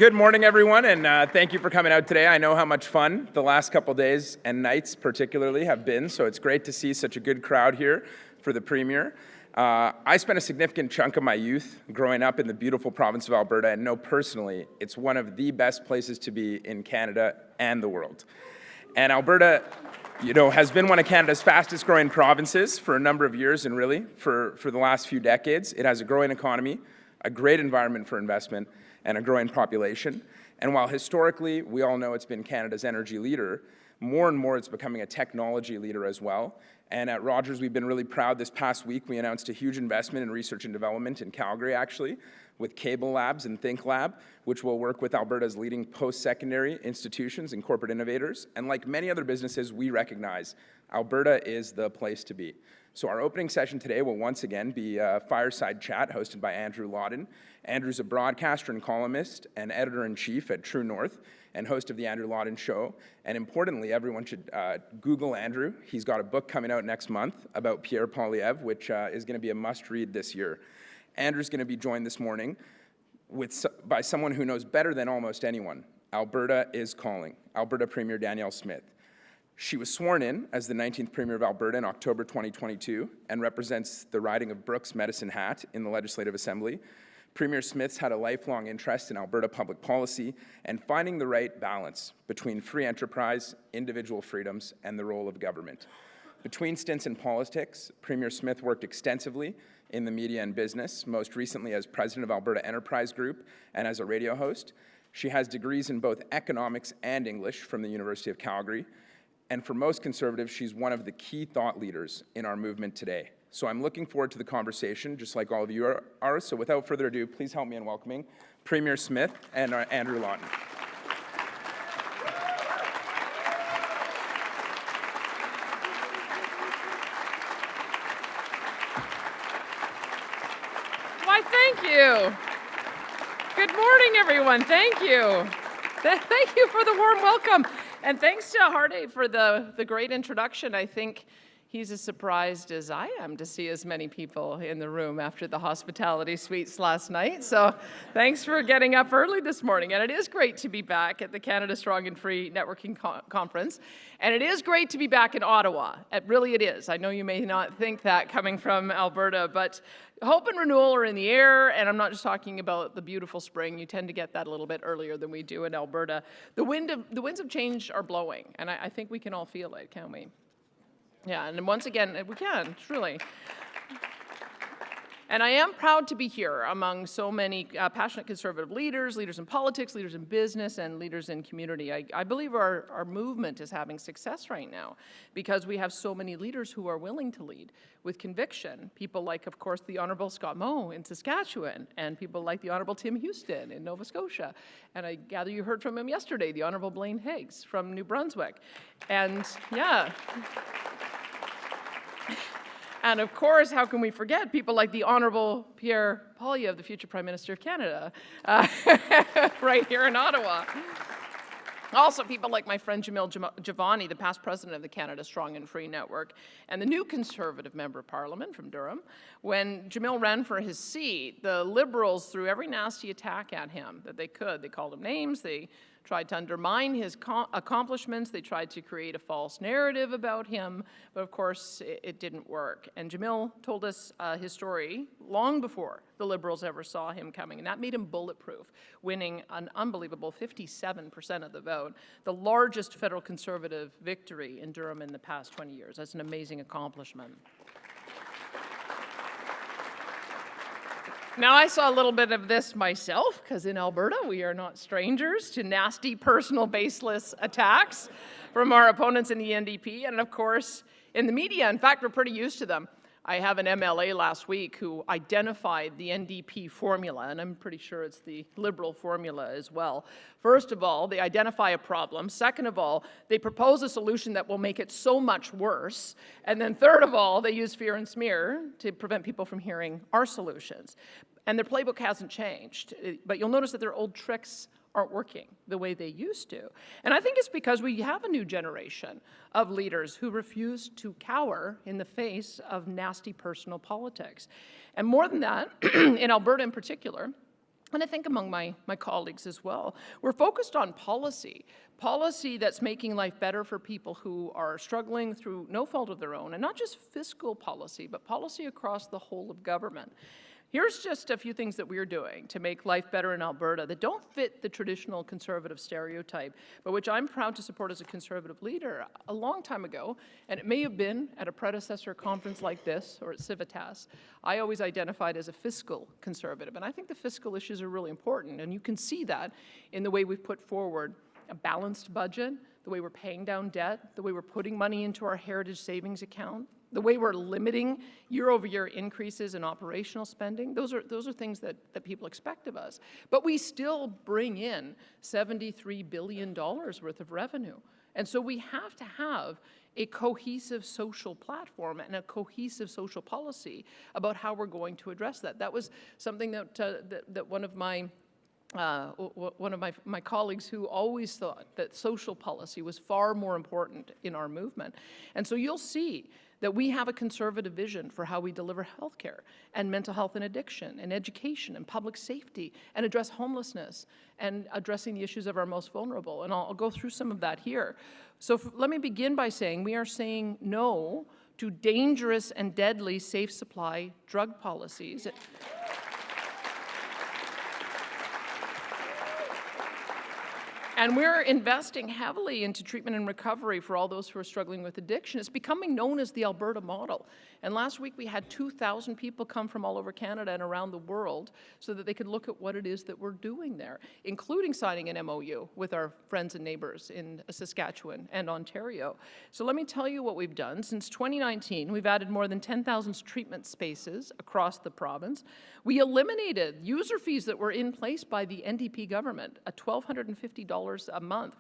Good morning, everyone, and thank you for coming out today. I know how much fun the last couple days and nights particularly have been, so it's great to see such a good crowd here for the Premier. I spent a significant chunk of my youth growing up in the beautiful province of Alberta and know personally it's one of the best places to be in Canada and the world. And Alberta, has been one of Canada's fastest growing provinces for a number of years, and really for the last few decades. It has a growing economy, a great environment for investment, and a growing population. And while historically we all know it's been Canada's energy leader, more and more it's becoming a technology leader as well. And at Rogers, we've been really proud. This past week, we announced a huge investment in research and development in Calgary, actually, with Cable Labs and Think Lab, which will work with Alberta's leading post-secondary institutions and corporate innovators. And like many other businesses, we recognize Alberta is the place to be. So our opening session today will once again be a fireside chat hosted by Andrew Lawton. Andrew's a broadcaster and columnist and editor-in-chief at True North and host of The Andrew Lawton Show. And importantly, everyone should Google Andrew. He's got a book coming out next month about Pierre Poilievre, which is going to be a must-read this year. Andrew's going to be joined this morning by someone who knows better than almost anyone. Alberta is calling. Alberta Premier Danielle Smith. She was sworn in as the 19th Premier of Alberta in October 2022 and represents the riding of Brooks Medicine Hat in the Legislative Assembly. Premier Smith's had a lifelong interest in Alberta public policy and finding the right balance between free enterprise, individual freedoms, and the role of government. Between stints in politics, Premier Smith worked extensively in the media and business, most recently as president of Alberta Enterprise Group and as a radio host. She has degrees in both economics and English from the University of Calgary. And for most conservatives, she's one of the key thought leaders in our movement today. So I'm looking forward to the conversation, just like all of you are. So without further ado, please help me in welcoming Premier Smith and Andrew Lawton. Why, thank you. Good morning, everyone. Thank you. Thank you for the warm welcome. And thanks to Hardy for the great introduction. I think he's as surprised as I am to see as many people in the room after the hospitality suites last night. So thanks for getting up early this morning. And it is great to be back at the Canada Strong and Free Networking Conference. And it is great to be back in Ottawa. It is. I know you may not think that coming from Alberta, but hope and renewal are in the air, and I'm not just talking about the beautiful spring. You tend to get that a little bit earlier than we do in Alberta. The winds of change are blowing, and I think we can all feel it, can't we? Yeah, and once again, we can, truly. And I am proud to be here among so many passionate conservative leaders in politics, leaders in business, and leaders in community. I believe our movement is having success right now because we have so many leaders who are willing to lead with conviction. People like, of course, the Honourable Scott Moe in Saskatchewan, and people like the Honourable Tim Houston in Nova Scotia. And I gather you heard from him yesterday, the Honourable Blaine Higgs from New Brunswick. And yeah. And of course, how can we forget people like the Honourable Pierre Poilievre, the future Prime Minister of Canada, right here in Ottawa. Also, people like my friend Jamil Javani, the past president of the Canada Strong and Free Network, and the new Conservative Member of Parliament from Durham. When Jamil ran for his seat, the Liberals threw every nasty attack at him that they could. They called him names, they tried to undermine his accomplishments, they tried to create a false narrative about him, but of course it didn't work. And Jamil told us his story long before the Liberals ever saw him coming, and that made him bulletproof, winning an unbelievable 57% of the vote, the largest federal Conservative victory in Durham in the past 20 years. That's an amazing accomplishment. Now, I saw a little bit of this myself, because in Alberta, we are not strangers to nasty, personal, baseless attacks from our opponents in the NDP, and of course, in the media. In fact, we're pretty used to them. I have an MLA last week who identified the NDP formula, and I'm pretty sure it's the Liberal formula as well. First of all, they identify a problem. Second of all, they propose a solution that will make it so much worse. And then third of all, they use fear and smear to prevent people from hearing our solutions. And their playbook hasn't changed, but you'll notice that their old tricks aren't working the way they used to. And I think it's because we have a new generation of leaders who refuse to cower in the face of nasty personal politics. And more than that, in Alberta in particular, and I think among my colleagues as well. We're focused on policy that's making life better for people who are struggling through no fault of their own, and not just fiscal policy, but policy across the whole of government. Here's just a few things that we're doing to make life better in Alberta that don't fit the traditional Conservative stereotype, but which I'm proud to support as a Conservative leader. A long time ago, and it may have been at a predecessor conference like this or at Civitas, I always identified as a fiscal Conservative, and I think the fiscal issues are really important, and you can see that in the way we've put forward a balanced budget, the way we're paying down debt, the way we're putting money into our heritage savings account, the way we're limiting year-over-year increases in operational spending. Those are things that people expect of us. But we still bring in $73 billion worth of revenue. And so we have to have a cohesive social platform and a cohesive social policy about how we're going to address that. That was something that one of my colleagues who always thought that social policy was far more important in our movement. And so you'll see that we have a Conservative vision for how we deliver healthcare and mental health and addiction and education and public safety and address homelessness and addressing the issues of our most vulnerable. And I'll go through some of that here. So let me begin by saying we are saying no to dangerous and deadly safe supply drug policies. And we're investing heavily into treatment and recovery for all those who are struggling with addiction. It's becoming known as the Alberta model. And last week we had 2,000 people come from all over Canada and around the world so that they could look at what it is that we're doing there, including signing an MOU with our friends and neighbors in Saskatchewan and Ontario. So let me tell you what we've done. Since 2019, we've added more than 10,000 treatment spaces across the province. We eliminated user fees that were in place by the NDP government, at $1,250 a month.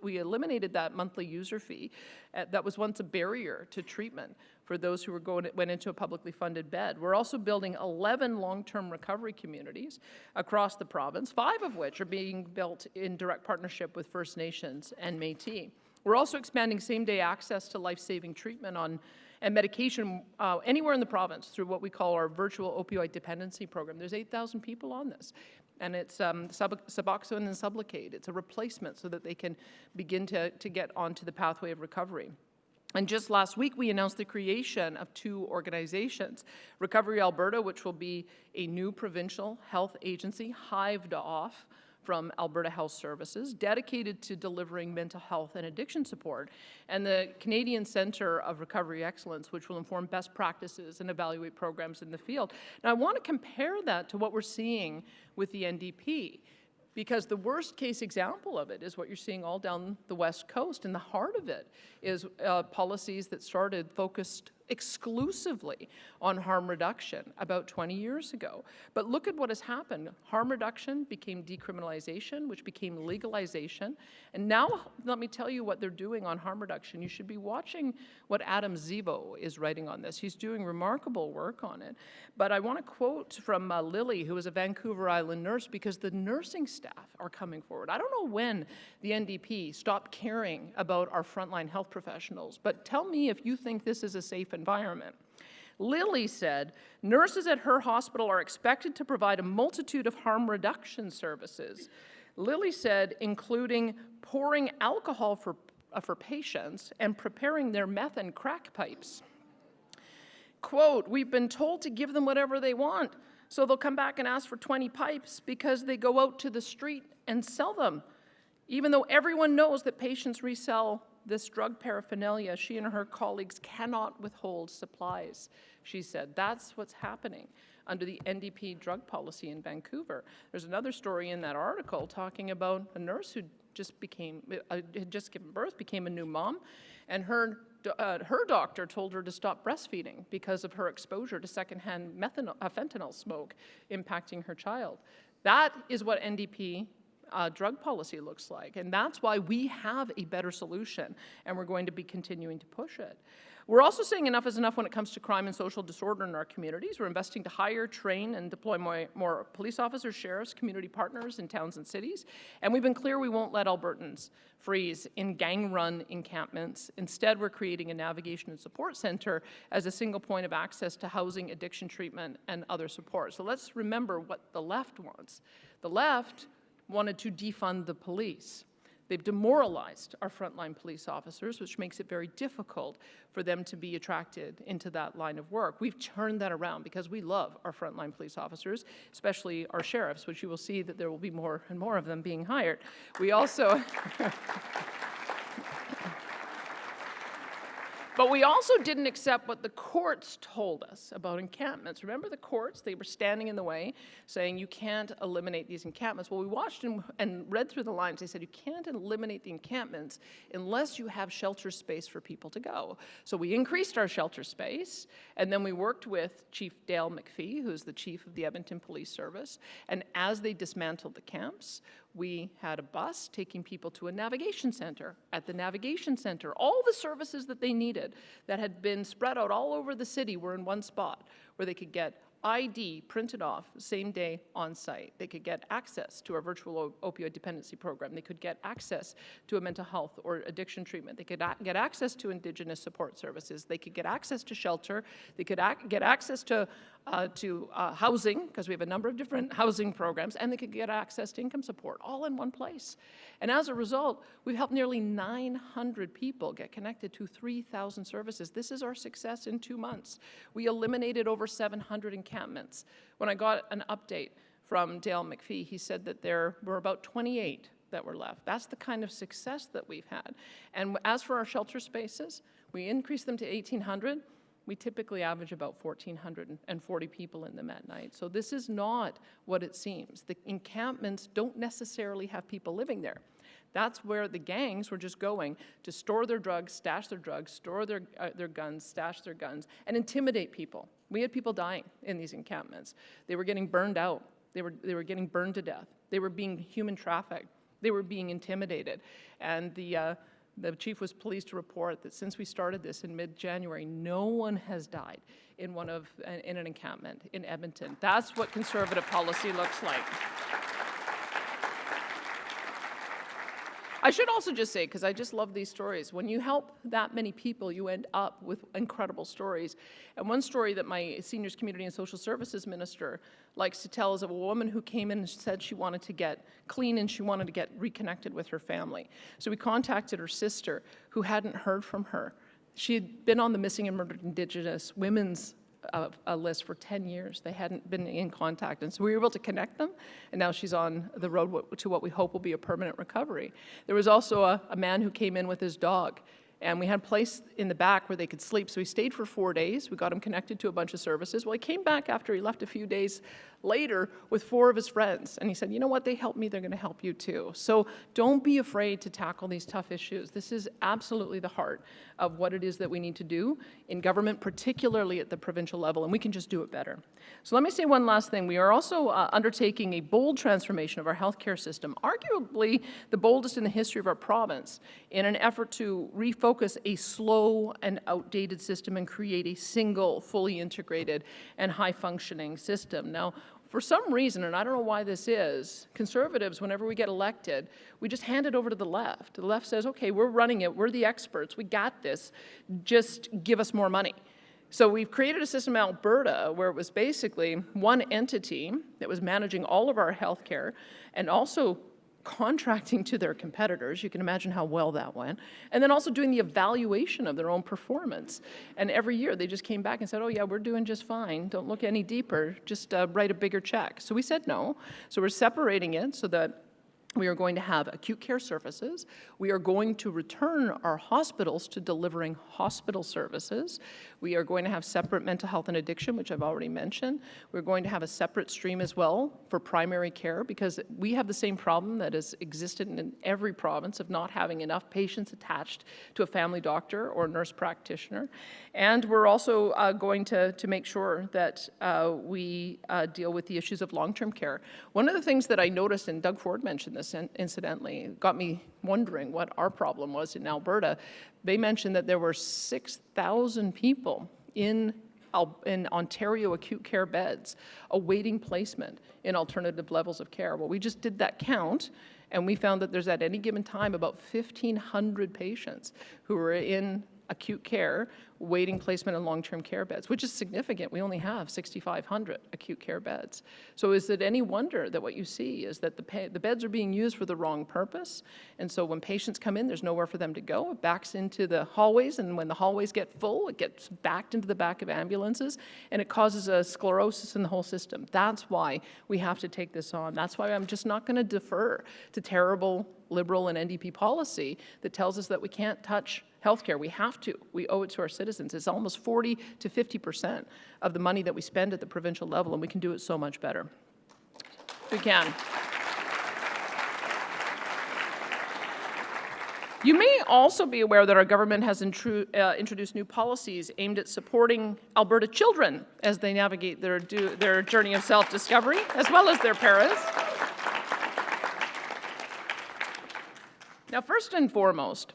We eliminated that monthly user fee that was once a barrier to treatment for those who went into a publicly funded bed. We're also building 11 long-term recovery communities across the province, 5 of which are being built in direct partnership with First Nations and Métis. We're also expanding same-day access to life-saving treatment and medication anywhere in the province through what we call our virtual opioid dependency program. There's 8,000 people on this, and it's Suboxone and Sublocade. It's a replacement so that they can begin to get onto the pathway of recovery. And just last week, we announced the creation of 2 organizations, Recovery Alberta, which will be a new provincial health agency hived off from Alberta Health Services, dedicated to delivering mental health and addiction support, and the Canadian Centre of Recovery Excellence, which will inform best practices and evaluate programs in the field. Now, I want to compare that to what we're seeing with the NDP, because the worst case example of it is what you're seeing all down the West Coast, and the heart of it is policies that started focused exclusively on harm reduction about 20 years ago. But look at what has happened. Harm reduction became decriminalization, which became legalization. And now, let me tell you what they're doing on harm reduction. You should be watching what Adam Zivo is writing on this. He's doing remarkable work on it. But I want to quote from Lily, who is a Vancouver Island nurse, because the nursing staff are coming forward. I don't know when the NDP stopped caring about our frontline health professionals, but tell me if you think this is a safe environment. Lily said, nurses at her hospital are expected to provide a multitude of harm reduction services. Lily said, including pouring alcohol for patients and preparing their meth and crack pipes. Quote, we've been told to give them whatever they want, so they'll come back and ask for 20 pipes because they go out to the street and sell them. Even though everyone knows that patients resell this drug paraphernalia, she and her colleagues cannot withhold supplies, she said. That's what's happening under the NDP drug policy in Vancouver. There's another story in that article talking about a nurse who had just given birth, became a new mom, and her doctor told her to stop breastfeeding because of her exposure to secondhand fentanyl smoke impacting her child. That is what NDP drug policy looks like. And that's why we have a better solution, and we're going to be continuing to push it. We're also saying enough is enough when it comes to crime and social disorder in our communities. We're investing to hire, train, and deploy more police officers, sheriffs, community partners in towns and cities. And we've been clear we won't let Albertans freeze in gang-run encampments. Instead, we're creating a navigation and support center as a single point of access to housing, addiction treatment, and other support. So let's remember what the left wants. The left wanted to defund the police. They've demoralized our frontline police officers, which makes it very difficult for them to be attracted into that line of work. We've turned that around because we love our frontline police officers, especially our sheriffs, which you will see that there will be more and more of them being hired. We also... But we also didn't accept what the courts told us about encampments. Remember the courts? They were standing in the way, saying you can't eliminate these encampments. Well, we watched and read through the lines. They said you can't eliminate the encampments unless you have shelter space for people to go. So we increased our shelter space, and then we worked with Chief Dale McPhee, who's the chief of the Edmonton Police Service, and as they dismantled the camps, we had a bus taking people to a navigation center. At the navigation center, all the services that they needed that had been spread out all over the city were in one spot where they could get ID printed off same day on site. They could get access to our virtual opioid dependency program. They could get access to a mental health or addiction treatment. They could get access to Indigenous support services. They could get access to shelter. They could get access to housing, because we have a number of different housing programs, and they could get access to income support, all in one place. And as a result, we've helped nearly 900 people get connected to 3,000 services. This is our success in 2 months. We eliminated over 700 encampments. When I got an update from Dale McPhee, he said that there were about 28 that were left. That's the kind of success that we've had. And as for our shelter spaces, we increased them to 1,800. We typically average about 1,440 people in them at night. So this is not what it seems. The encampments don't necessarily have people living there. That's where the gangs were just going to store their drugs, stash their drugs, store their guns, stash their guns, and intimidate people. We had people dying in these encampments. They were getting burned out. They were getting burned to death. They were being human trafficked. They were being intimidated. And the chief was pleased to report that since we started this in mid-January, no one has died in an encampment in Edmonton. That's what conservative policy looks like. I should also just say, because I just love these stories, when you help that many people, you end up with incredible stories. And one story that my Seniors, Community and Social Services Minister likes to tell is of a woman who came in and said she wanted to get clean and she wanted to get reconnected with her family. So we contacted her sister, who hadn't heard from her. She had been on the Missing and Murdered Indigenous Women's a list for 10 years. They hadn't been in contact. And so we were able to connect them, and now she's on the road to what we hope will be a permanent recovery. There was also a man who came in with his dog, and we had a place in the back where they could sleep. So he stayed for 4 days. We got him connected to a bunch of services. Well, he came back after he left a few days later with 4 of his friends. And he said, you know what, they helped me, they're gonna help you too. So don't be afraid to tackle these tough issues. This is absolutely the heart of what it is that we need to do in government, particularly at the provincial level, and we can just do it better. So let me say one last thing. We are also undertaking a bold transformation of our healthcare system, arguably the boldest in the history of our province, in an effort to refocus a slow and outdated system and create a single, fully integrated and high-functioning system. Now, for some reason, and I don't know why this is, Conservatives, whenever we get elected, we just hand it over to the left. The left says, okay, we're running it, we're the experts, we got this, just give us more money. So we've created a system in Alberta where it was basically one entity that was managing all of our healthcare and also contracting to their competitors. You can imagine how well that went. And then also doing the evaluation of their own performance. And every year they just came back and said, oh yeah, we're doing just fine. Don't look any deeper. Just write a bigger check. So we said no. So we're separating it so that we are going to have acute care services. We are going to return our hospitals to delivering hospital services. We are going to have separate mental health and addiction, which I've already mentioned. We're going to have a separate stream as well for primary care, because we have the same problem that has existed in every province of not having enough patients attached to a family doctor or nurse practitioner. And we're also going to make sure that we deal with the issues of long-term care. One of the things that I noticed, and Doug Ford mentioned this, incidentally. It got me wondering what our problem was in Alberta. They mentioned that there were 6,000 people in Ontario acute care beds awaiting placement in alternative levels of care. Well, we just did that count, and we found that there's at any given time about 1,500 patients who are in acute care waiting placement in long-term care beds, which is significant. We only have 6,500 acute care beds. So is it any wonder that what you see is that the beds are being used for the wrong purpose? And so when patients come in, there's nowhere for them to go. It backs into the hallways, and when the hallways get full, it gets backed into the back of ambulances, and it causes a sclerosis in the whole system. That's why we have to take this on. That's why I'm just not going to defer to terrible Liberal and NDP policy that tells us that we can't touch healthcare. We have to. We owe it to our citizens. It's almost 40 to 50% of the money that we spend at the provincial level, and we can do it so much better. We can. You may also be aware that our government has introduced new policies aimed at supporting Alberta children as they navigate their journey of self-discovery, as well as their parents. Now, first and foremost,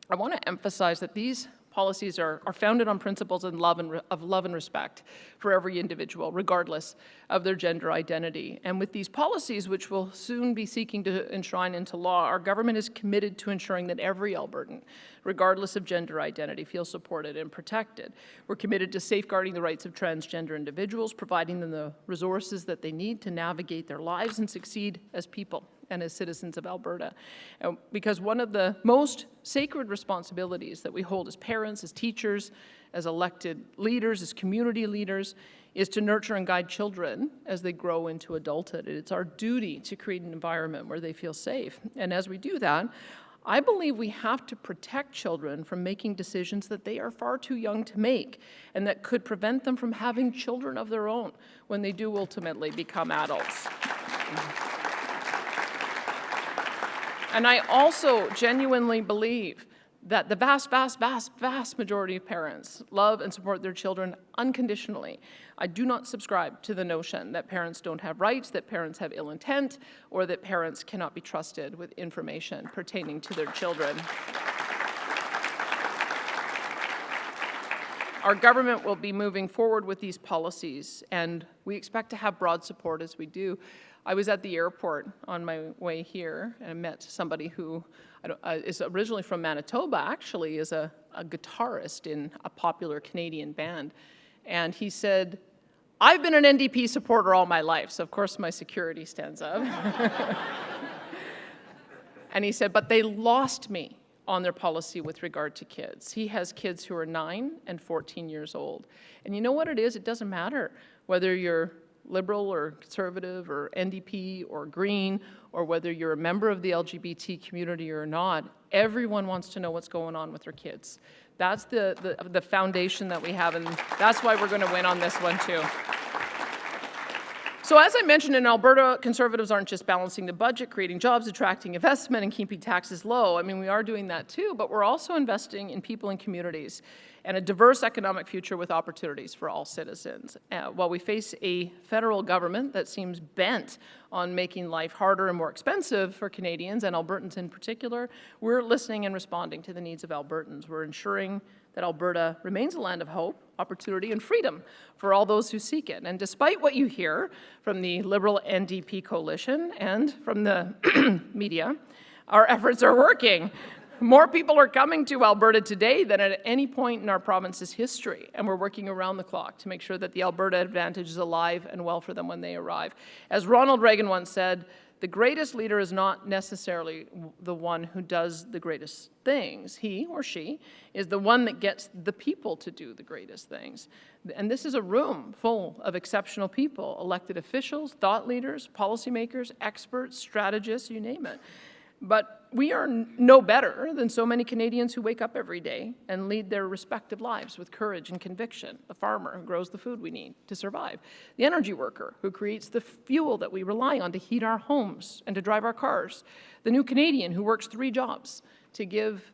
I want to emphasize that these policies are founded on principles of love and respect for every individual, regardless of their gender identity. And with these policies, which we'll soon be seeking to enshrine into law, our government is committed to ensuring that every Albertan, regardless of gender identity, feels supported and protected. We're committed to safeguarding the rights of transgender individuals, providing them the resources that they need to navigate their lives and succeed as people and as citizens of Alberta. Because one of the most sacred responsibilities that we hold as parents, as teachers, as elected leaders, as community leaders, is to nurture and guide children as they grow into adulthood. It's our duty to create an environment where they feel safe. And as we do that, I believe we have to protect children from making decisions that they are far too young to make and that could prevent them from having children of their own when they do ultimately become adults. And I also genuinely believe that the vast majority of parents love and support their children unconditionally. I do not subscribe to the notion that parents don't have rights, that parents have ill intent, or that parents cannot be trusted with information pertaining to their children. Our government will be moving forward with these policies, and we expect to have broad support as we do. I was at the airport on my way here, and I met somebody who is originally from Manitoba, actually is a guitarist in a popular Canadian band. And he said, "I've been an NDP supporter all my life," so of course my security stands up. And he said, "But they lost me on their policy with regard to kids." He has kids who are 9 and 14 years old. And you know what it is? It doesn't matter whether you're Liberal or Conservative or NDP or Green, or whether you're a member of the LGBT community or not. Everyone wants to know what's going on with their kids. That's the foundation that we have, and that's why we're going to win on this one too. So as I mentioned, in Alberta, Conservatives aren't just balancing the budget, creating jobs, attracting investment, and keeping taxes low. I mean, we are doing that too, but we're also investing in people and communities and a diverse economic future with opportunities for all citizens. While we face a federal government that seems bent on making life harder and more expensive for Canadians, and Albertans in particular, we're listening and responding to the needs of Albertans. We're ensuring that Alberta remains a land of hope, opportunity, and freedom for all those who seek it. And despite what you hear from the Liberal NDP coalition and from the media, our efforts are working. More people are coming to Alberta today than at any point in our province's history, and we're working around the clock to make sure that the Alberta Advantage is alive and well for them when they arrive. As Ronald Reagan once said, the greatest leader is not necessarily the one who does the greatest things. He or she is the one that gets the people to do the greatest things. And this is a room full of exceptional people, elected officials, thought leaders, policymakers, experts, strategists, you name it. But we are no better than so many Canadians who wake up every day and lead their respective lives with courage and conviction. The farmer who grows the food we need to survive. The energy worker who creates the fuel that we rely on to heat our homes and to drive our cars. The new Canadian who works 3 jobs to give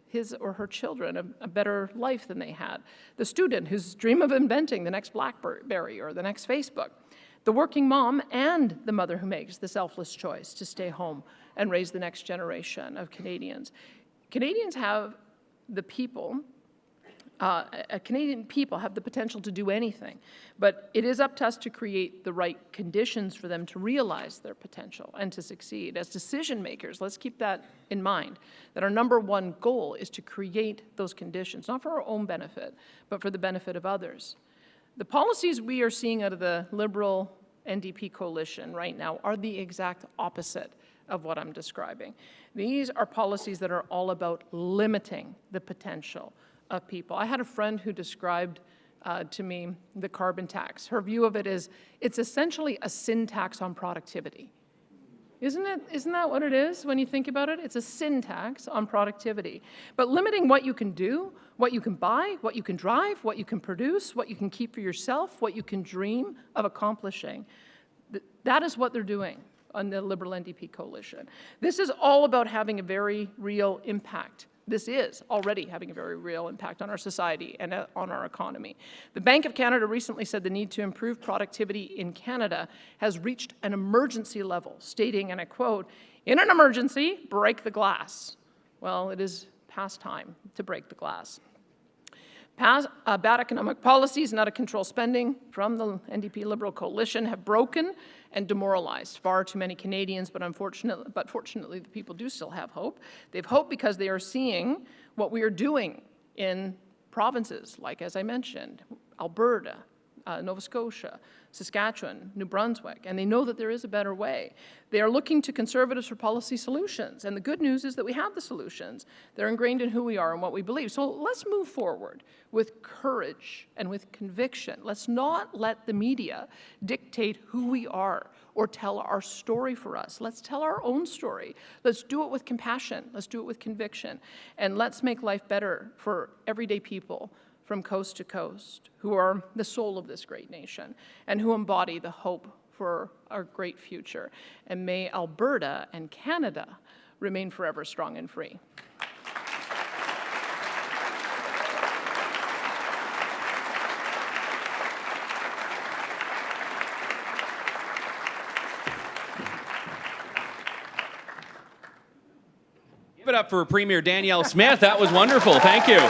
his or her children a better life than they had. The student whose dream of inventing the next BlackBerry or the next Facebook. the working mom and the mother who makes the selfless choice to stay home and raise the next generation of Canadians. Canadians have the people, Canadian people have the potential to do anything, but it is up to us to create the right conditions for them to realize their potential and to succeed. As decision makers, let's keep that in mind, that our number one goal is to create those conditions, not for our own benefit, but for the benefit of others. The policies we are seeing out of the Liberal NDP coalition right now are the exact opposite of what I'm describing. These are policies that are all about limiting the potential of people. I had a friend who described to me the carbon tax. Her view of it is it's essentially a sin tax on productivity. Isn't that what it is when you think about it? It's a sin tax on productivity. But limiting what you can do, what you can buy, what you can drive, what you can produce, what you can keep for yourself, what you can dream of accomplishing, that is what they're doing on the Liberal NDP coalition. This is all about having a very real impact. This is already having a very real impact on our society and on our economy. The Bank of Canada recently said the need to improve productivity in Canada has reached an emergency level, stating, and I quote, "In an emergency, break the glass." Well, it is past time to break the glass. Bad economic policies and out-of-control spending from the NDP Liberal coalition have broken and demoralized far too many Canadians, but fortunately, the people do still have hope. They have hope because they are seeing what we are doing in provinces like, as I mentioned, Alberta, Nova Scotia, Saskatchewan, New Brunswick, and they know that there is a better way. They are looking to Conservatives for policy solutions, and the good news is that we have the solutions. They're ingrained in who we are and what we believe. So let's move forward with courage and with conviction. Let's not let the media dictate who we are or tell our story for us. Let's tell our own story. Let's do it with compassion. Let's do it with conviction. And let's make life better for everyday people from coast to coast, who are the soul of this great nation and who embody the hope for our great future. And may Alberta and Canada remain forever strong and free. Give it up for Premier Danielle Smith. That was wonderful. Thank you.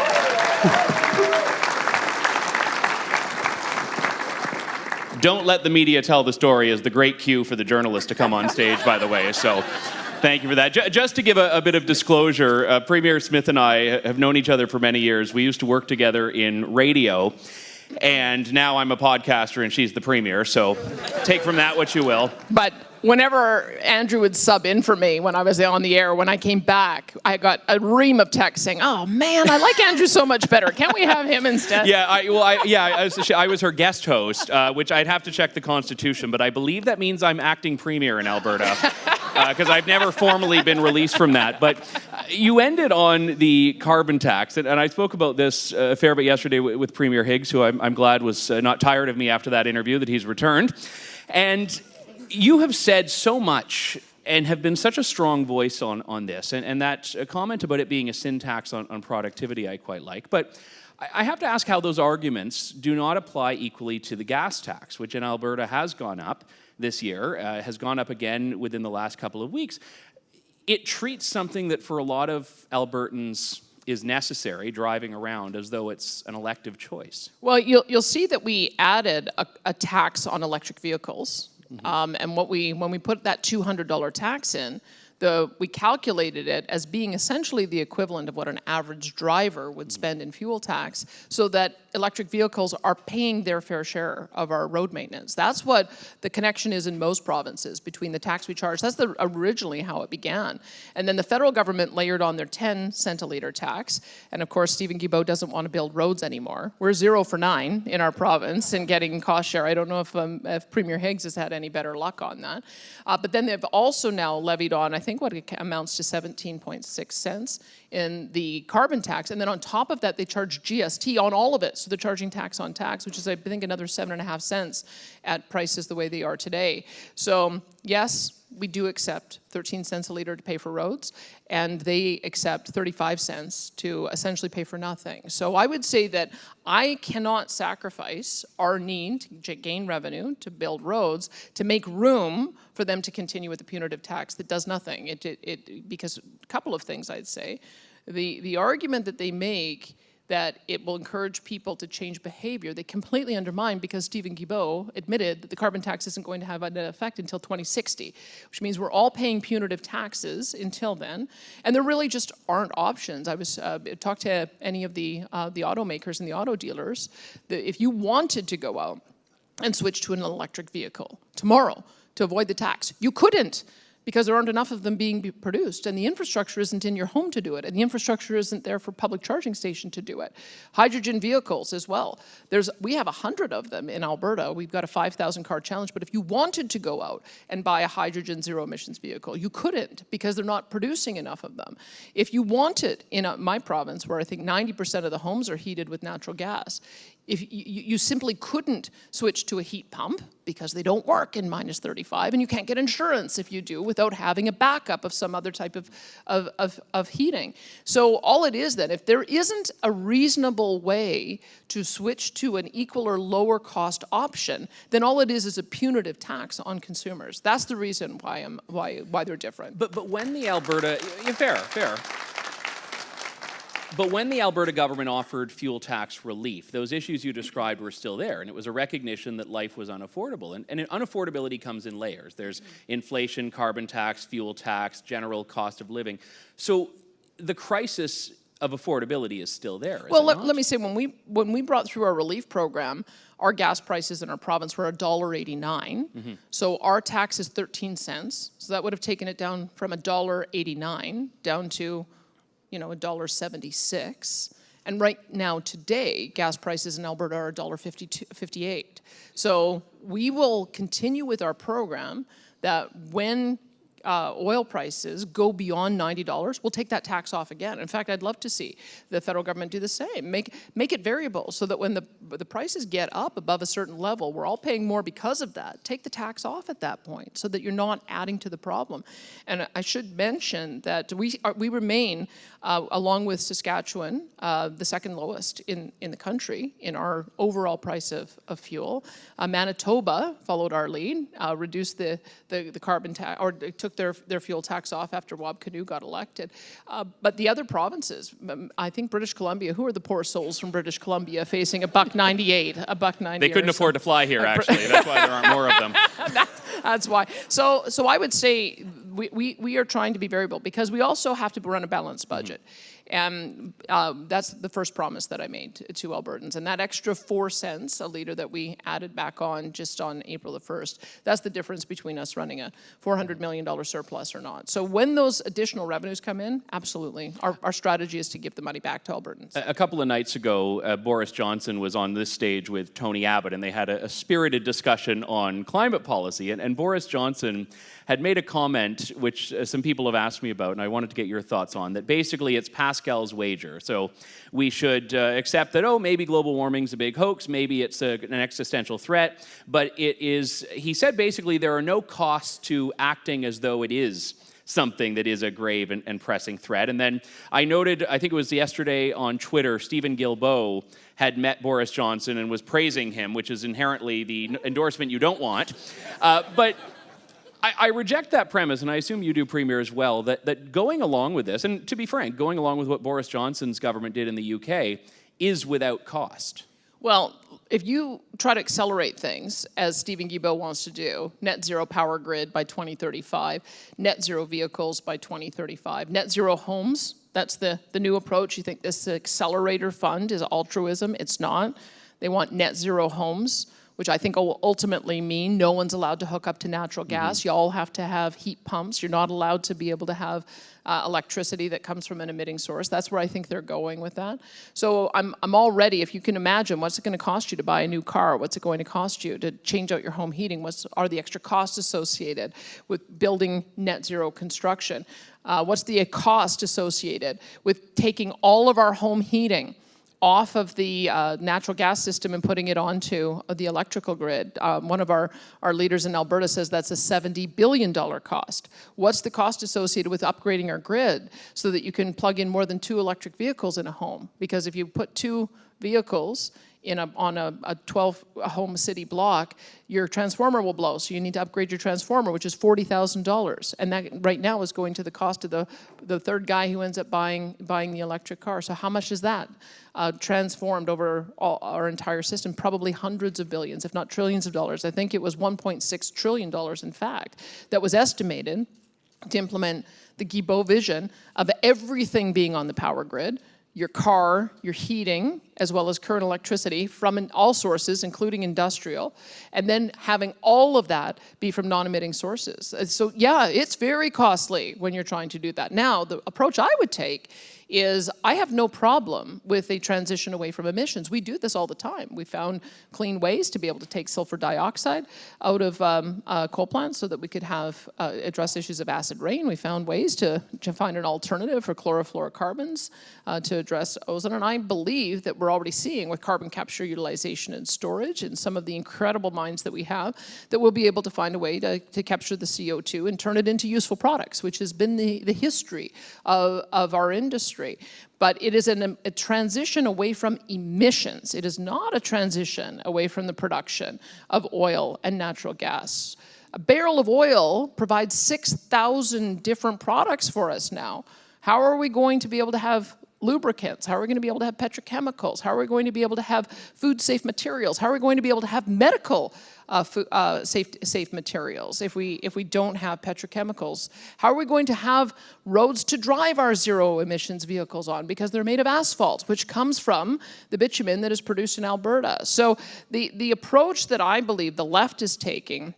Don't let the media tell the story is the great cue for the journalist to come on stage, by the way. So thank you for that. Just to give a bit of disclosure, Premier Smith and I have known each other for many years. We used to work together in radio, and now I'm a podcaster and she's the Premier. So take from that what you will. But whenever Andrew would sub in for me when I was on the air, when I came back, I got a ream of texts saying, "Oh man, I like Andrew so much better. Can't we have him instead?" Yeah, I was her guest host, which I'd have to check the Constitution, but I believe that means I'm acting Premier in Alberta, because I've never formally been released from that. But you ended on the carbon tax, and I spoke about this a fair bit yesterday with Premier Higgs, who I'm glad was not tired of me after that interview, that he's returned. And you have said so much and have been such a strong voice on this, and that comment about it being a sin tax on productivity I quite like. But I have to ask how those arguments do not apply equally to the gas tax, which in Alberta has gone up this year, has gone up again within the last couple of weeks. It treats something that for a lot of Albertans is necessary, driving around, as though it's an elective choice. Well, you'll see that we added a tax on electric vehicles. And when we put that $200 tax in, we calculated it as being essentially the equivalent of what an average driver would spend in fuel tax, so that electric vehicles are paying their fair share of our road maintenance. That's what the connection is in most provinces between the tax we charge. That's originally how it began. And then the federal government layered on their 10-cent a litre tax. And of course, Stephen Guilbeault doesn't want to build roads anymore. We're 0 for 9 in our province in getting cost share. I don't know if Premier Higgs has had any better luck on that. But then they've also now levied on, I think, what it amounts to 17.6 cents in the carbon tax. And then on top of that, they charge GST on all of it. So they're charging tax on tax, which is, I think, another 7.5 cents at prices the way they are today. So yes, we do accept 13 cents a liter to pay for roads, and they accept 35 cents to essentially pay for nothing. So I would say that I cannot sacrifice our need to gain revenue, to build roads, to make room for them to continue with the punitive tax that does nothing. Because a couple of things I'd say. The argument that they make that it will encourage people to change behavior, they completely undermine, because Stephen Guilbeault admitted that the carbon tax isn't going to have an effect until 2060, which means we're all paying punitive taxes until then, and there really just aren't options. I was talked to any of the automakers and the auto dealers, that if you wanted to go out and switch to an electric vehicle tomorrow to avoid the tax, you couldn't, because there aren't enough of them being produced, and the infrastructure isn't in your home to do it, and the infrastructure isn't there for public charging station to do it. Hydrogen vehicles as well. We have 100 of them in Alberta. We've got a 5,000 car challenge, but if you wanted to go out and buy a hydrogen zero emissions vehicle, you couldn't, because they're not producing enough of them. If you wanted, in my province, where I think 90% of the homes are heated with natural gas, if you simply couldn't switch to a heat pump because they don't work in minus 35, and you can't get insurance if you do without having a backup of some other type of heating. So all it is then, if there isn't a reasonable way to switch to an equal or lower cost option, then all it is a punitive tax on consumers. That's the reason why they're different. But when the Alberta, yeah, fair. But when the Alberta government offered fuel tax relief, those issues you described were still there, and it was a recognition that life was unaffordable. And unaffordability comes in layers. There's inflation, carbon tax, fuel tax, general cost of living. So the crisis of affordability is still there. Well, let me say, when we brought through our relief program, our gas prices in our province were $1.89. Mm-hmm. So our tax is 13 cents. So that would have taken it down from $1.89 down to $1.76, and right now today, gas prices in Alberta are $1.58. So we will continue with our program that when oil prices go beyond $90, we'll take that tax off again. In fact, I'd love to see the federal government do the same. Make it variable so that when the prices get up above a certain level, we're all paying more because of that. Take the tax off at that point so that you're not adding to the problem. And I should mention that we remain, along with Saskatchewan, the second lowest in the country in our overall price of fuel. Manitoba followed our lead, reduced the carbon tax, or took their fuel tax off after Wab Kinew got elected. But the other provinces, I think British Columbia, who are the poor souls from British Columbia facing $1.98? They couldn't afford to fly here, actually. That's why there aren't more of them. That's why. So I would say we are trying to be variable, because we also have to run a balanced budget. Mm-hmm. And that's the first promise that I made to Albertans. And that extra 4 cents a liter that we added back on just on April the 1st, that's the difference between us running a $400 million surplus or not. So when those additional revenues come in, absolutely. Our strategy is to give the money back to Albertans. A couple of nights ago, Boris Johnson was on this stage with Tony Abbott, and they had a spirited discussion on climate policy. And Boris Johnson had made a comment, which some people have asked me about, and I wanted to get your thoughts on, that basically it's Pascal's wager. So we should accept that, maybe global warming's a big hoax, maybe it's an existential threat, but it is, he said basically there are no costs to acting as though it is something that is a grave and pressing threat. And then I noted, I think it was yesterday on Twitter, Stephen Guilbeault had met Boris Johnson and was praising him, which is inherently the endorsement you don't want. But I reject that premise, and I assume you do, Premier, as well, that going along with this, and to be frank, going along with what Boris Johnson's government did in the UK is without cost. Well, if you try to accelerate things, as Stephen Guilbeault wants to do, net zero power grid by 2035, net zero vehicles by 2035, net zero homes, that's the new approach. You think this accelerator fund is altruism? It's not. They want net zero homes, which I think will ultimately mean no one's allowed to hook up to natural gas. Mm-hmm. You all have to have heat pumps. You're not allowed to be able to have electricity that comes from an emitting source. That's where I think they're going with that. So I'm already, if you can imagine, what's it going to cost you to buy a new car? What's it going to cost you to change out your home heating? What are the extra costs associated with building net zero construction? What's the cost associated with taking all of our home heating off of the natural gas system and putting it onto the electrical grid. One of our leaders in Alberta says that's a $70 billion cost. What's the cost associated with upgrading our grid so that you can plug in more than 2 electric vehicles in a home? Because if you put 2 vehicles on a 12-home city block, your transformer will blow. So you need to upgrade your transformer, which is $40,000. And that right now is going to the cost of the third guy who ends up buying the electric car. So how much is that transformed over our entire system? Probably hundreds of billions, if not trillions of dollars. I think it was $1.6 trillion, in fact, that was estimated to implement the Guilbeault vision of everything being on the power grid, your car, your heating, as well as current electricity from all sources, including industrial, and then having all of that be from non-emitting sources. So yeah, it's very costly when you're trying to do that. Now, the approach I would take is I have no problem with a transition away from emissions. We do this all the time. We found clean ways to be able to take sulfur dioxide out of coal plants so that we could have address issues of acid rain. We found ways to find an alternative for chlorofluorocarbons to address ozone. And I believe that we're already seeing with carbon capture, utilization, and storage and some of the incredible mines that we have, that we'll be able to find a way to capture the CO2 and turn it into useful products, which has been the history of our industry. But it is a transition away from emissions. It is not a transition away from the production of oil and natural gas. A barrel of oil provides 6,000 different products for us now. How are we going to be able to have lubricants? How are we going to be able to have petrochemicals? How are we going to be able to have food-safe materials? How are we going to be able to have medical safe materials if we don't have petrochemicals? How are we going to have roads to drive our zero emissions vehicles on, because they're made of asphalt, which comes from the bitumen that is produced in Alberta? So the approach that I believe the left is taking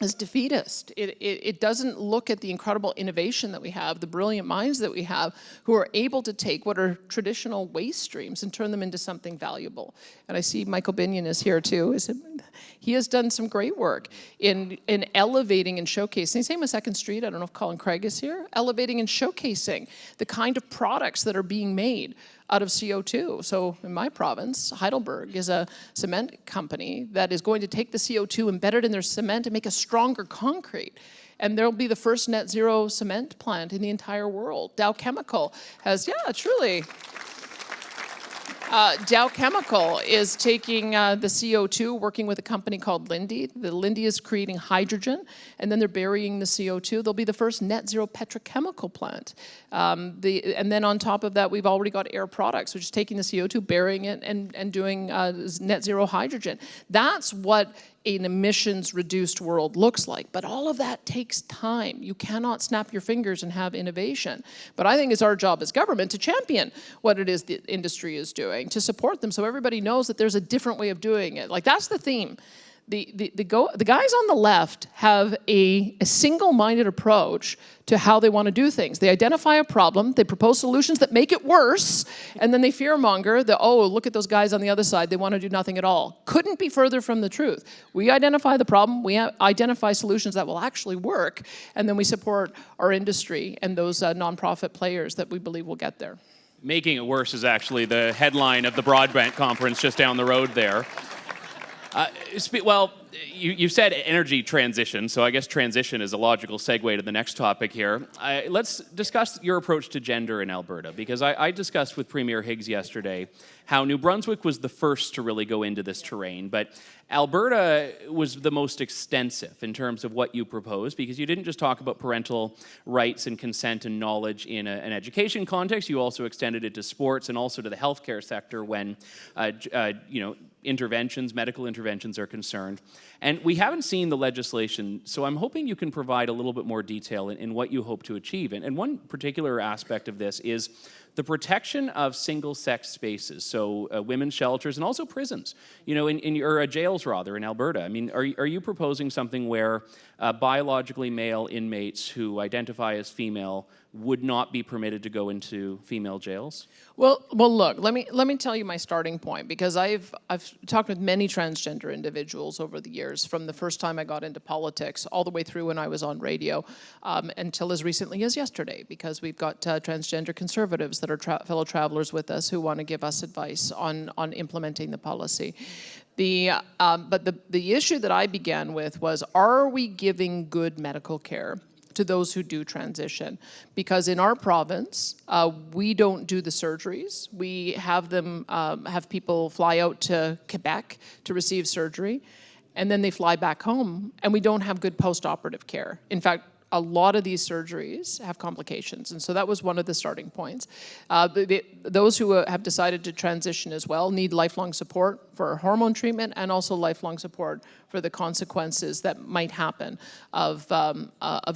is defeatist. It doesn't look at the incredible innovation that we have, the brilliant minds that we have, who are able to take what are traditional waste streams and turn them into something valuable. And I see Michael Binion is here too. He has done some great work in elevating and showcasing, same with Second Street, I don't know if Colin Craig is here, elevating and showcasing the kind of products that are being made out of CO2. So in my province, Heidelberg is a cement company that is going to take the CO2, embed it in their cement, and make a stronger concrete. And there'll be the first net zero cement plant in the entire world. Dow Chemical has, yeah, truly. Dow Chemical is taking the CO2, working with a company called Linde. The Linde is creating hydrogen, and then they're burying the CO2. They'll be the first net zero petrochemical plant. And then on top of that, we've already got Air Products, which is taking the CO2, burying it, and doing net zero hydrogen. That's what an emissions-reduced world looks like. But all of that takes time. You cannot snap your fingers and have innovation. But I think it's our job as government to champion what it is the industry is doing, to support them so everybody knows that there's a different way of doing it. Like, that's the theme. The guys on the left have a single-minded approach to how they want to do things. They identify a problem, they propose solutions that make it worse, and then they fearmonger that, oh, look at those guys on the other side, they want to do nothing at all. Couldn't be further from the truth. We identify the problem, we identify solutions that will actually work, and then we support our industry and those nonprofit players that we believe will get there. Making it worse is actually the headline of the broadband conference just down the road there. Well, you said energy transition, so I guess transition is a logical segue to the next topic here. Let's discuss your approach to gender in Alberta, because I discussed with Premier Higgs yesterday how New Brunswick was the first to really go into this terrain, but Alberta was the most extensive in terms of what you proposed, because you didn't just talk about parental rights and consent and knowledge in an education context, you also extended it to sports and also to the healthcare sector when medical interventions are concerned. And we haven't seen the legislation, so I'm hoping you can provide a little bit more detail in what you hope to achieve. And one particular aspect of this is the protection of single-sex spaces, so women's shelters and also prisons, in your jails rather in Alberta. I mean, are you proposing something where biologically male inmates who identify as female would not be permitted to go into female jails? Well, look. Let me tell you my starting point, because I've talked with many transgender individuals over the years, from the first time I got into politics all the way through when I was on radio, until as recently as yesterday, because we've got transgender conservatives that are fellow travelers with us who want to give us advice on implementing the policy. But the issue that I began with was, are we giving good medical care to those who do transition? Because in our province, we don't do the surgeries. We have them have people fly out to Quebec to receive surgery, and then they fly back home, and we don't have good post-operative care. In fact, a lot of these surgeries have complications, and so that was one of the starting points. Those who have decided to transition as well need lifelong support for hormone treatment, and also lifelong support for the consequences that might happen of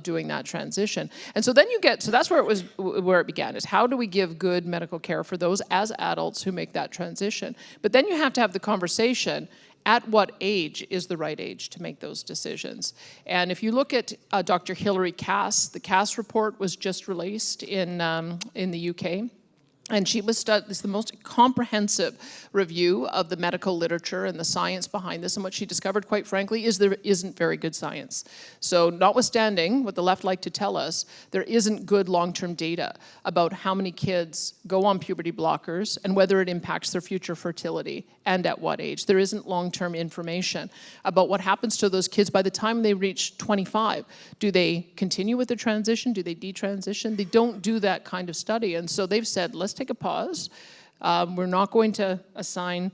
doing that transition. And so then so that's where it began, is how do we give good medical care for those as adults who make that transition? But then you have to have the conversation, at what age is the right age to make those decisions? And if you look at Dr. Hilary Cass, the Cass report was just released in the UK. And she was it's the most comprehensive review of the medical literature and the science behind this. And what she discovered, quite frankly, is there isn't very good science. So notwithstanding what the left like to tell us, there isn't good long-term data about how many kids go on puberty blockers and whether it impacts their future fertility and at what age. There isn't long-term information about what happens to those kids by the time they reach 25. Do they continue with the transition? Do they detransition? They don't do that kind of study. And so they've said, let's take a pause. We're not going to assign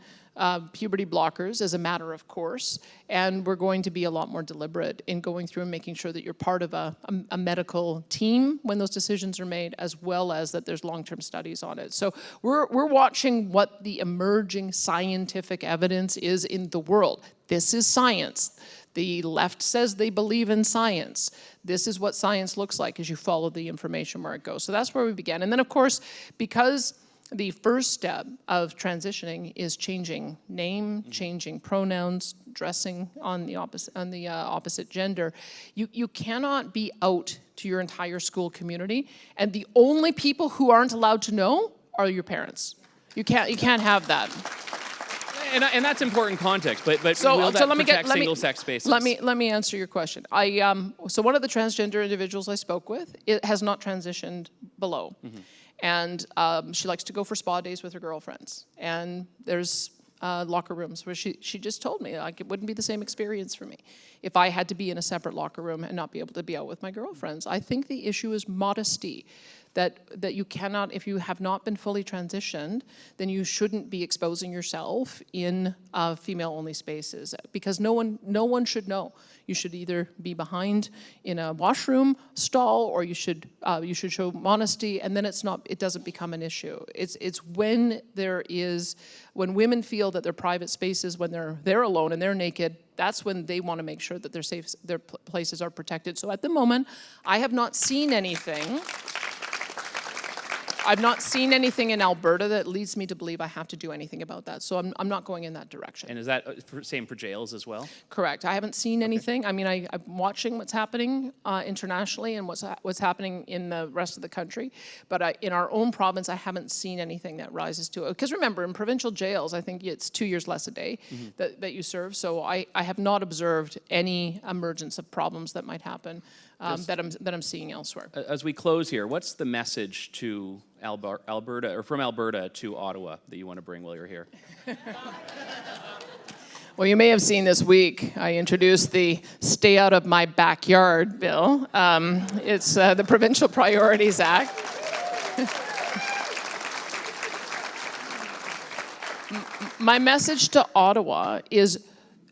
puberty blockers as a matter of course, and we're going to be a lot more deliberate in going through and making sure that you're part of a medical team when those decisions are made, as well as that there's long-term studies on it. So we're watching what the emerging scientific evidence is in the world. This is science. The left says they believe in science. This is what science looks like as you follow the information where it goes. So that's where we began. And then, of course, because the first step of transitioning is changing name, changing pronouns, dressing on the opposite gender, you cannot be out to your entire school community, and the only people who aren't allowed to know are your parents. You can't have that. And that's important context, but will that protect single-sex spaces? Let me answer your question. So one of the transgender individuals I spoke with, it has not transitioned below. Mm-hmm. And she likes to go for spa days with her girlfriends. And there's locker rooms where she just told me, like, it wouldn't be the same experience for me if I had to be in a separate locker room and not be able to be out with my girlfriends. I think the issue is modesty. That you cannot, if you have not been fully transitioned, then you shouldn't be exposing yourself in female-only spaces, because no one should know. You should either be behind in a washroom stall, or you should show modesty, and then it doesn't become an issue. It's when women feel that their private spaces, when they're alone and they're naked, that's when they want to make sure that their places are protected. So at the moment, I have not seen anything. I've not seen anything in Alberta that leads me to believe I have to do anything about that. So I'm not going in that direction. And is that same for jails as well? Correct. I haven't seen anything. I mean, I'm watching what's happening internationally and what's happening in the rest of the country. But in our own province, I haven't seen anything that rises to it. Because remember, in provincial jails, I think it's 2 years less a day that you serve. So I have not observed any emergence of problems that might happen that I'm seeing elsewhere. As we close here, what's the message to Alberta, or from Alberta to Ottawa, that you want to bring while you're here? Well, you may have seen this week, I introduced the Stay Out of My Backyard bill. It's the Provincial Priorities Act. My message to Ottawa is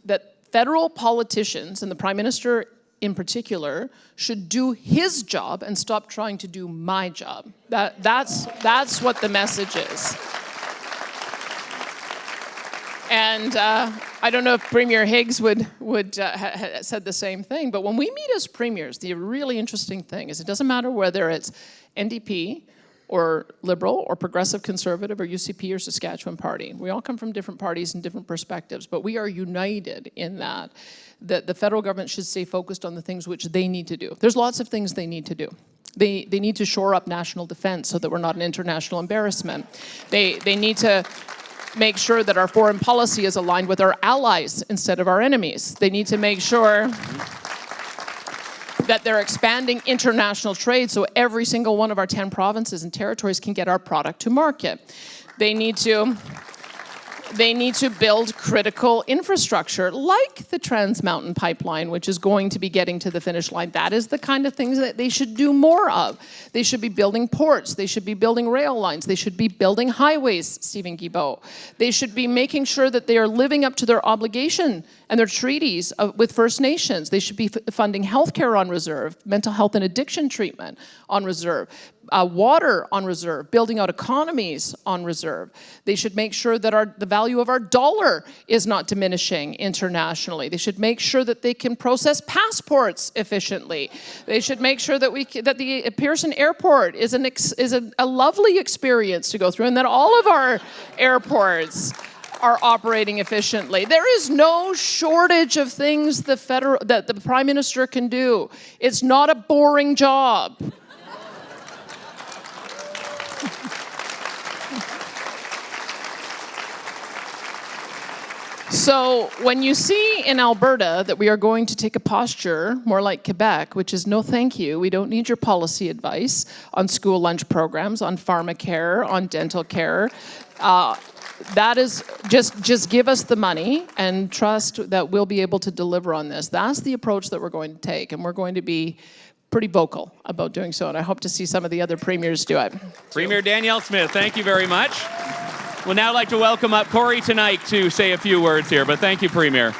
that federal politicians, and the Prime Minister in particular, should do his job and stop trying to do my job. That's what the message is. And I don't know if Premier Higgs would said the same thing, but when we meet as premiers, the really interesting thing is it doesn't matter whether it's NDP or Liberal or Progressive Conservative or UCP or Saskatchewan Party. We all come from different parties and different perspectives, but we are united in that the federal government should stay focused on the things which they need to do. There's lots of things they need to do. They need to shore up national defense so that we're not an international embarrassment. They need to make sure that our foreign policy is aligned with our allies instead of our enemies. They need to make sure that they're expanding international trade so every single one of our 10 provinces and territories can get our product to market. They need to build critical infrastructure like the Trans Mountain Pipeline, which is going to be getting to the finish line. That is the kind of things that they should do more of. They should be building ports. They should be building rail lines. They should be building highways, Stephen Guilbeault. They should be making sure that they are living up to their obligation and their treaties with First Nations. They should be funding healthcare on reserve, mental health and addiction treatment on reserve, water on reserve, building out economies on reserve. They should make sure that the value of our dollar is not diminishing internationally. They should make sure that they can process passports efficiently. They should make sure that the Pearson Airport is a lovely experience to go through, and that all of our airports are operating efficiently. There is no shortage of things that the Prime Minister can do. It's not a boring job. So when you see in Alberta that we are going to take a posture more like Quebec, which is no thank you, we don't need your policy advice on school lunch programs, on pharmacare, on dental care, that is just give us the money and trust that we'll be able to deliver on this. That's the approach that we're going to take, and we're going to be pretty vocal about doing so, and I hope to see some of the other premiers do it. Premier Danielle Smith, thank you very much. We'll now like to welcome up Corey tonight to say a few words here, but thank you, Premier.